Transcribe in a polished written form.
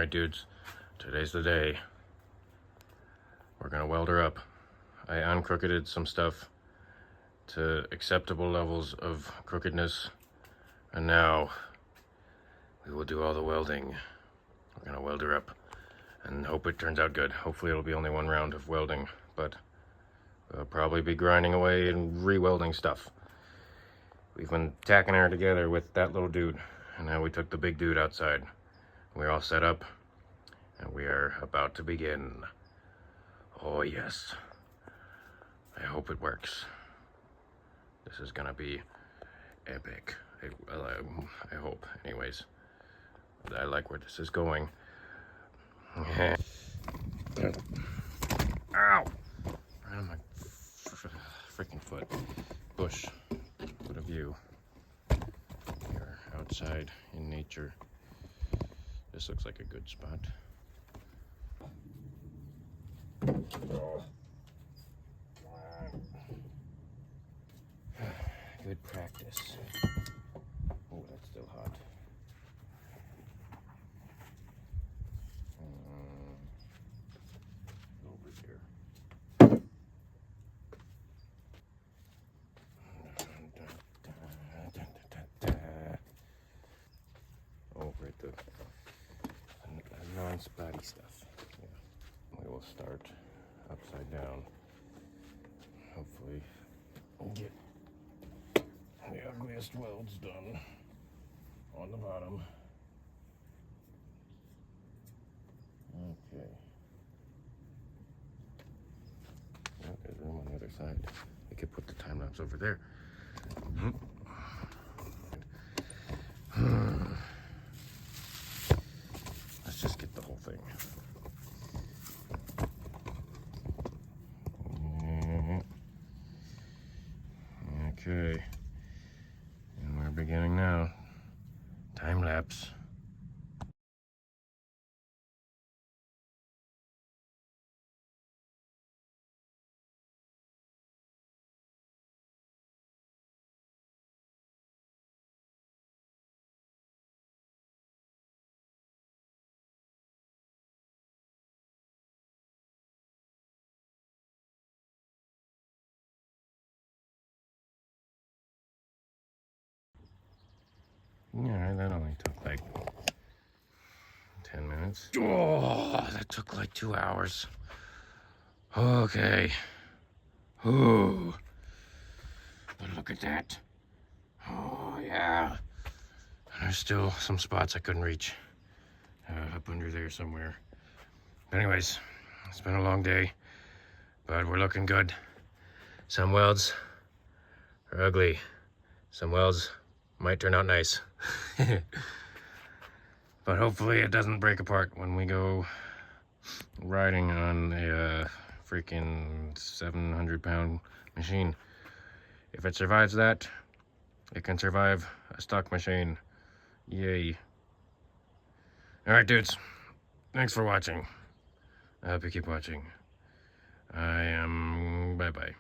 Alright dudes, today's the day. We're gonna weld her up. I uncrookeded some stuff to acceptable levels of crookedness, and now we will do all the welding. We're gonna weld her up and hope it turns out good. Hopefully it'll be only one round of welding, but we'll probably be grinding away and re-welding stuff. We've been tacking her together with that little dude, and now we took the big dude outside. We're all set up, and we are about to begin. Oh yes. I hope it works. This is gonna be epic. I hope. Anyways, I like where this is going. Ow! Right on my freaking foot. Bush. What a view. Here, outside in nature. This looks like a good spot. Good practice. Oh, that's still hot. Over here. Over at the non-spotty stuff. Yeah. We will start upside down. Hopefully get the ugliest welds done on the bottom. Okay. Well, there's room on the other side. We could put the time lapse over there. Let's just get the whole thing. Okay. And we're beginning now. Time lapse. Yeah, that only took like 10 minutes. Oh, that took like 2 hours. Okay. Oh, but look at that. Oh, yeah. There's still some spots I couldn't reach. Up under there somewhere. But anyways, it's been a long day, but we're looking good. Some welds are ugly. Some welds might turn out nice. But hopefully it doesn't break apart when we go riding on a freaking 700-pound machine. If it survives that, it can survive a stock machine. Yay. Alright dudes, thanks for watching. I hope you keep watching. I am bye-bye.